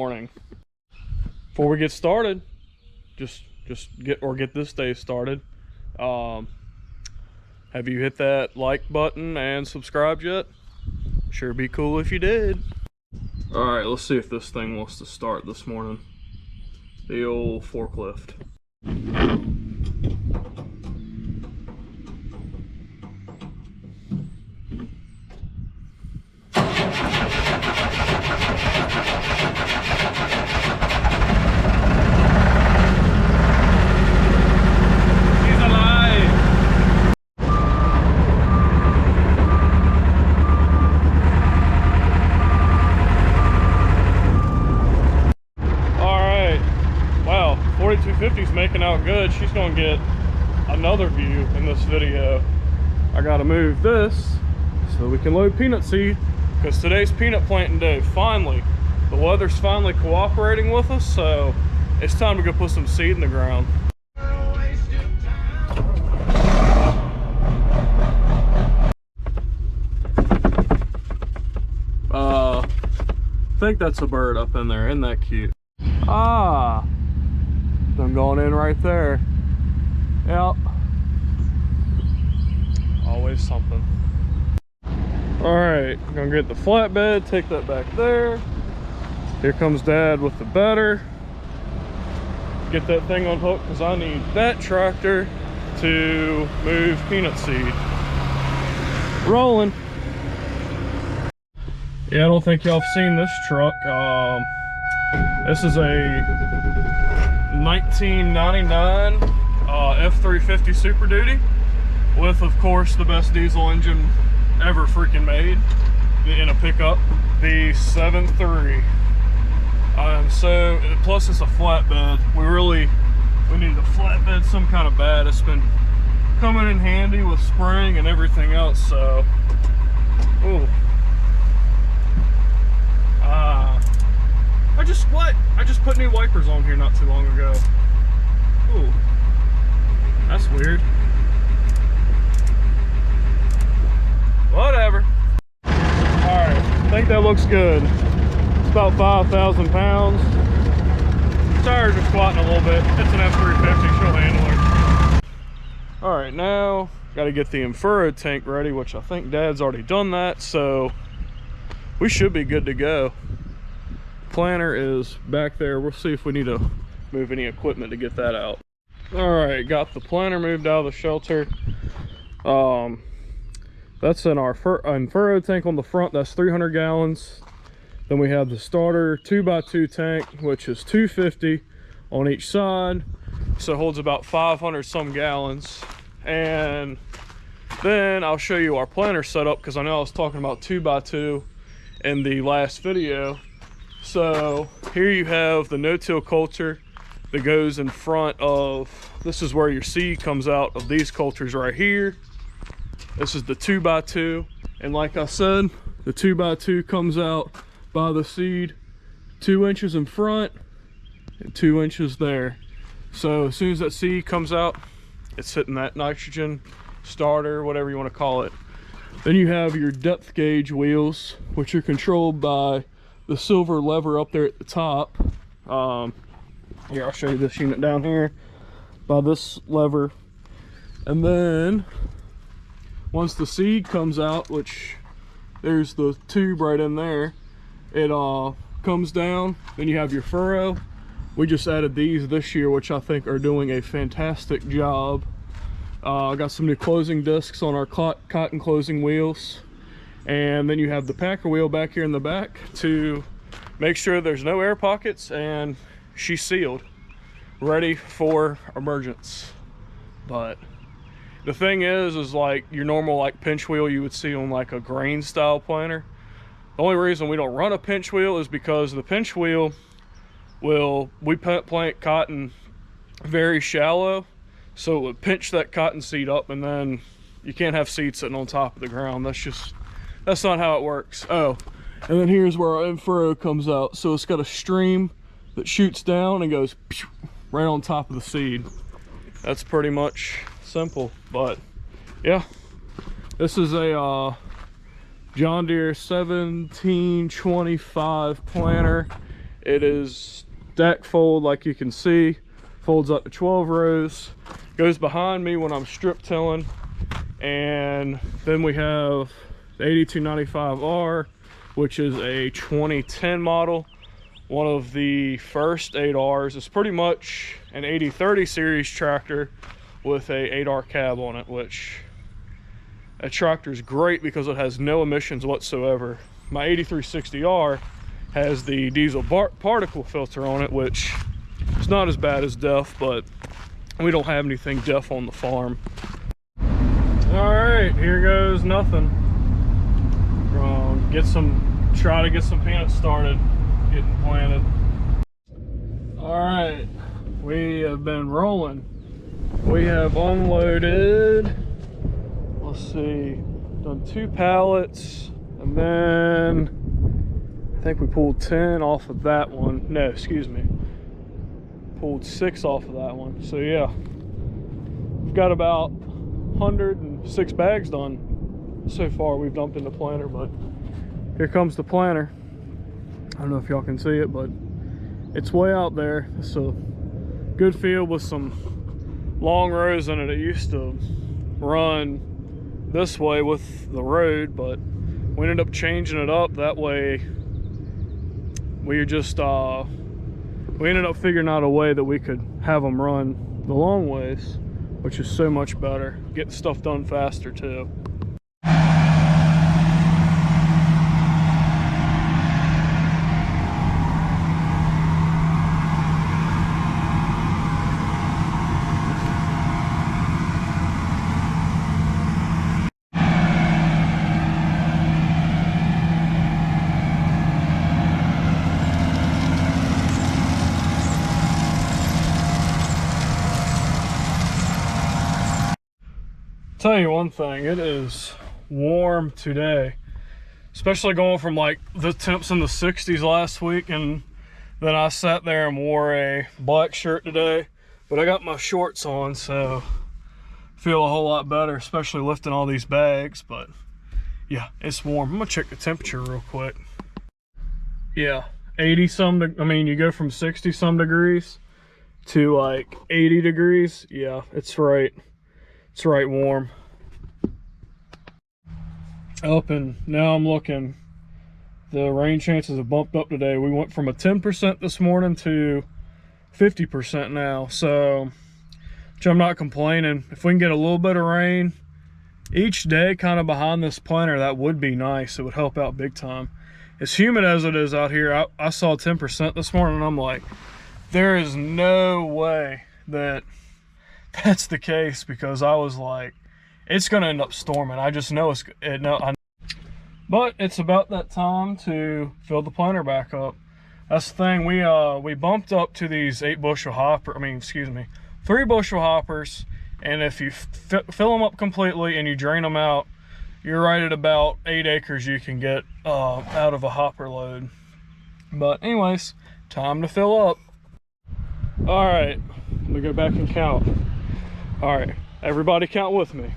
morning. Before we get started, just get this day started. Have you hit that like button and subscribed yet? Sure be cool if you did. All right, let's see if this thing wants to start this morning. The old forklift. Is making out good. She's gonna get another view in this video. I gotta move this so we can load peanut seed, because today's peanut planting day. Finally, the weather's finally cooperating with us, so it's time to go put some seed in the ground. I think that's a bird up in there. Isn't that cute? I'm going in right there. Yep. Always something. Alright, gonna get the flatbed, take that back there. Here comes Dad with the batter. Get that thing unhooked because I need that tractor to move peanut seed. Rolling. Yeah, I don't think y'all have seen this truck. This is a 1999 F350 Super Duty with, of course, the best diesel engine ever freaking made in a pickup, the 7.3. So plus it's a flatbed. We need a flatbed some kind of bad. It's been coming in handy with spring and everything else. So ooh. I just put new wipers on here not too long ago. Ooh, that's weird. Whatever. Alright, I think that looks good. It's about 5,000 pounds. Tires are squatting a little bit. It's an F350, she'll handle her. Alright, now gotta get the Enfuro tank ready, which I think Dad's already done that, so we should be good to go. Planter is back there. We'll see if we need to move any equipment to get that out. All right, got the planter moved out of the shelter. That's in our Enfuro tank on the front. That's 300 gallons. Then we have the starter 2x2 tank, which is 250 on each side, so it holds about 500 some gallons. And then I'll show you our planter setup, because I know I was talking about 2x2 in the last video. So here you have the no-till coulter that goes in front of, this is where your seed comes out of these coulters right here. This is the 2x2, and like I said, the 2x2 comes out by the seed 2 inches in front and 2 inches there. So as soon as that seed comes out, it's hitting that nitrogen starter, whatever you want to call it. Then you have your depth gauge wheels, which are controlled by the silver lever up there at the top. Here, I'll show you this unit down here by this lever. And then once the seed comes out, which there's the tube right in there, it comes down. Then you have your furrow. We just added these this year, which I think are doing a fantastic job. I got some new closing discs on our cotton closing wheels. And then you have the packer wheel back here in the back to make sure there's no air pockets, and she's sealed, ready for emergence. But the thing is like your normal like pinch wheel you would see on like a grain style planter. The only reason we don't run a pinch wheel is because the pinch wheel we plant cotton very shallow, so it would pinch that cotton seed up, and then you can't have seed sitting on top of the ground. That's not how it works. Oh, and then here's where our Enfuro comes out. So it's got a stream that shoots down and goes right on top of the seed. That's pretty much simple. But yeah, this is a John Deere 1725 planter It is deck fold, like you can see, folds up to 12 rows, goes behind me when I'm strip tilling. And then we have the 8295R, which is a 2010 model, one of the first 8Rs. It's pretty much an 8030 series tractor with a 8R cab on it, which a tractor is great because it has no emissions whatsoever. My 8360R has the diesel particle filter on it, which is not as bad as DEF, but we don't have anything DEF on the farm. All right, here goes nothing. Try to get some peanuts started, getting planted. All right, we have been rolling. We have unloaded, let's see, done 2 pallets, and then I think we pulled 10 off of that one. No, excuse me, pulled 6 off of that one. So yeah, we've got about 106 bags done so far we've dumped in the planter. But here comes the planter. I don't know if y'all can see it, but it's way out there. It's a good field with some long rows in it. It used to run this way with the road, but we ended up changing it up. That way we just we ended up figuring out a way that we could have them run the long ways, which is so much better. Get stuff done faster too. Tell you one thing, it is warm today, especially going from like the temps in the 60s last week, and then I sat there and wore a black shirt today, but I got my shorts on, so I feel a whole lot better, especially lifting all these bags. But yeah, it's warm. I'm gonna check the temperature real quick. Yeah, 80 some, I mean, you go from 60 some degrees to like 80 degrees. Yeah, it's right warm. Up, and now I'm looking, the rain chances have bumped up today. We went from a 10% this morning to 50% now, so which I'm not complaining. If we can get a little bit of rain each day kind of behind this planter, that would be nice. It would help out big time. As humid as it is out here, I saw 10% this morning, and I'm like, there is no way that that's the case, because I was like, it's gonna end up storming. I just know but it's about that time to fill the planter back up. That's the thing. We bumped up to these 3 bushel hoppers, and if you fill them up completely and you drain them out, you're right at about 8 acres you can get out of a hopper load. But anyways, time to fill up. All right, let me go back and count. All right, everybody count with me.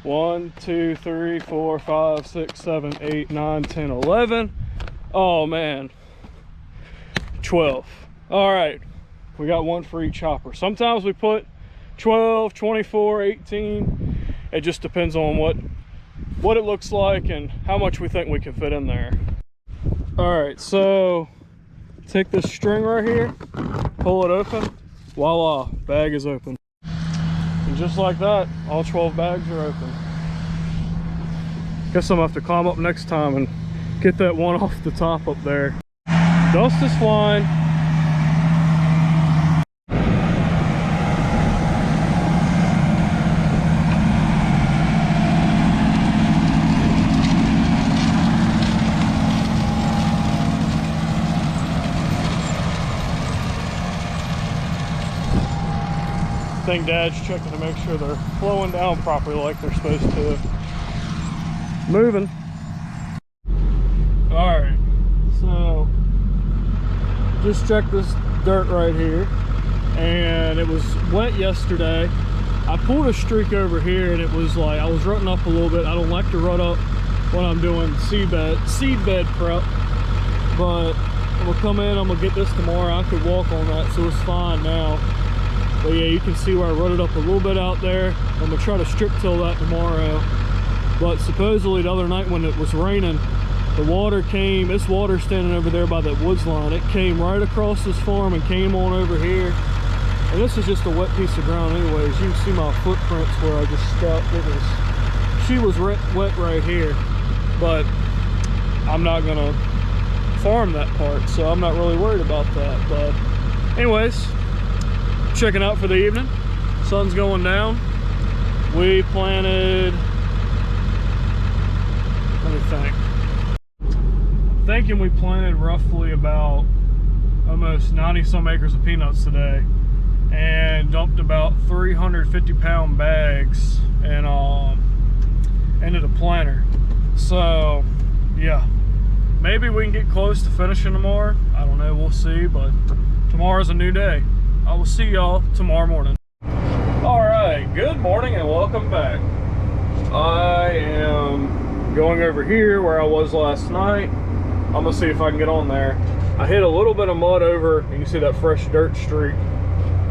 1, 2, 3, 4, 5, 6, 7, 8, 9, 10, 11. Oh man, 12. All right, we got 1 for each hopper. Sometimes we put 12, 24, 18. It just depends on what it looks like and how much we think we can fit in there. All right, so take this string right here, pull it open, voila, bag is open. And just like that, all 12 bags are open. Guess I'm gonna have to climb up next time and get that one off the top up there. Dust is flying. I think Dad's checking to make sure they're flowing down properly like they're supposed to. Moving. All right, so just check this dirt right here, and it was wet yesterday. I pulled a streak over here, and it was like I was rutting up a little bit. I don't like to rut up when I'm doing seed bed prep, but I'm gonna come in, I'm gonna get this tomorrow. I could walk on that, so it's fine now. But yeah, you can see where I rutted up a little bit out there. I'm gonna try to strip till that tomorrow. But supposedly the other night when it was raining, the water came, this water standing over there by that woods line, it came right across this farm and came on over here. And this is just a wet piece of ground anyways. You can see my footprints where I just stepped. She was wet right here. But I'm not gonna farm that part, so I'm not really worried about that. But anyways, checking out for the evening. Sun's going down. We planted, let me think. Thinking we planted roughly about almost 90 some acres of peanuts today, and dumped about 350-pound bags and into the planter. So yeah, maybe we can get close to finishing tomorrow. I don't know, we'll see, but tomorrow's a new day. I will see y'all tomorrow morning. All right, good morning and welcome back. I am going over here where I was last night. I'm gonna see if I can get on there. I hit a little bit of mud over, you can see that fresh dirt streak.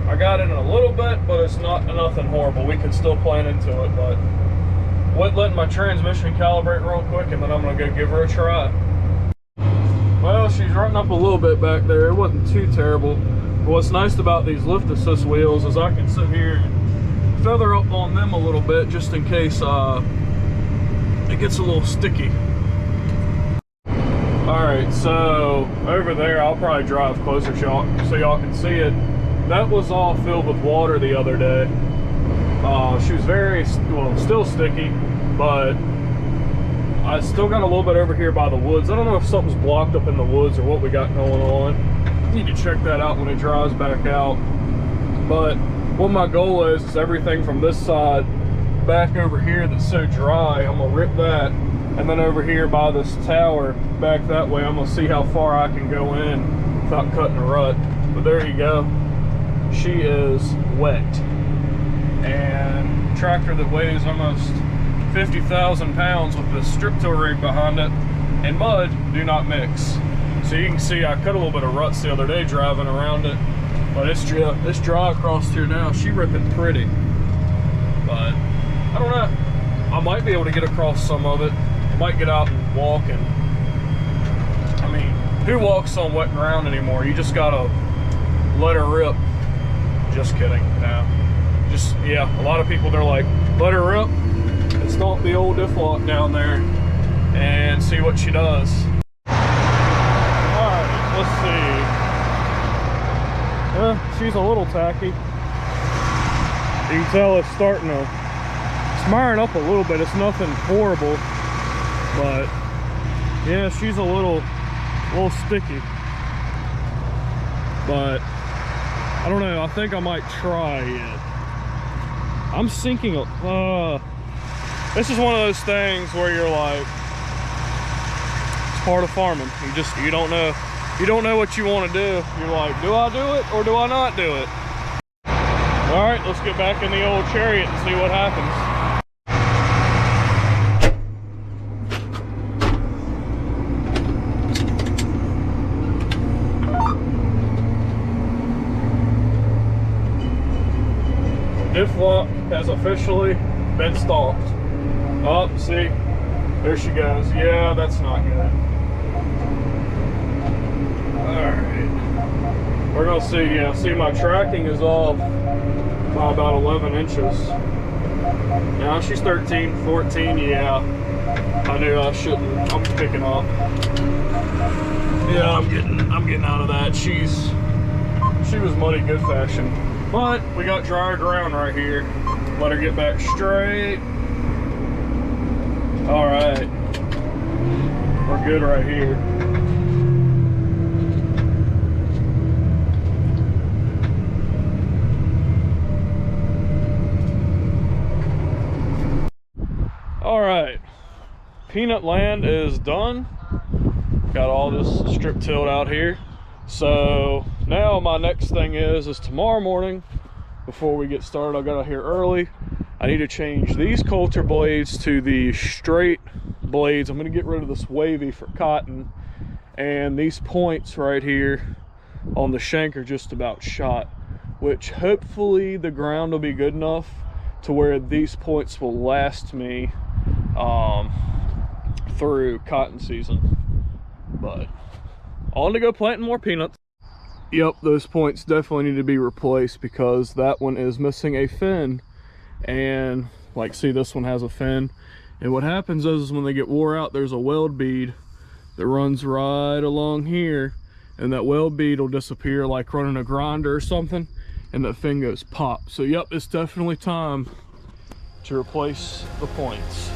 I got in a little bit, but it's not nothing horrible. We could still plant into it, but letting my transmission calibrate real quick, and then I'm gonna go give her a try. Well, she's running up a little bit back there. It wasn't too terrible. But what's nice about these lift assist wheels is I can sit here and feather up on them a little bit just in case it gets a little sticky. All right, so over there, I'll probably drive closer so y'all can see it. That was all filled with water the other day. She was still sticky, but I still got a little bit over here by the woods. I don't know if something's blocked up in the woods or what we got going on. Need to check that out when it dries back out. But what my goal is everything from this side back over here that's so dry, I'm gonna rip that. And then over here by this tower, back that way, I'm gonna see how far I can go in without cutting a rut. But there you go. She is wet. And tractor that weighs almost 50,000 pounds with the strip till rig behind it and mud do not mix. So you can see I cut a little bit of ruts the other day driving around it. But it's dry across here now. She ripping pretty. But I don't know. I might be able to get across some of it. Might get out and walk, and I mean, who walks on wet ground anymore? You just gotta let her rip. Just kidding. No. Just, yeah, a lot of people, they're like, let her rip and stomp the old diff lock down there and see what she does. Alright, let's see. She's a little tacky. You can tell it's starting to smarring up a little bit. It's nothing horrible. But yeah, she's a little sticky. But I don't know, I think I might try it. I'm sinking this is one of those things where you're like, it's part of farming. You don't know what you want to do. You're like, do I do it or do I not do it? All right, let's get back in the old chariot and see what happens. Diff lock has officially been stomped. Oh, see, there she goes. Yeah, that's not good. Alright. We're gonna see, yeah, see my tracking is off by about 11 inches. Now she's 13, 14, yeah. I knew I shouldn't, I'm picking up. Yeah, I'm getting out of that. She was muddy good fashion. But we got drier ground right here. Let her get back straight. All right, we're good right here. All right, peanut land is done. Got all this strip tilled out here. So now my next thing is tomorrow morning, before we get started, I got out here early. I need to change these coulter blades to the straight blades. I'm gonna get rid of this wavy for cotton. and these points right here on the shank are just about shot, which hopefully the ground will be good enough to where these points will last me through cotton season. But on to go planting more peanuts. Yep, those points definitely need to be replaced because that one is missing a fin. And like, see, this one has a fin. And what happens is when they get wore out, there's a weld bead that runs right along here, and that weld bead will disappear like running a grinder or something, and that fin goes pop. So yep, it's definitely time to replace the points.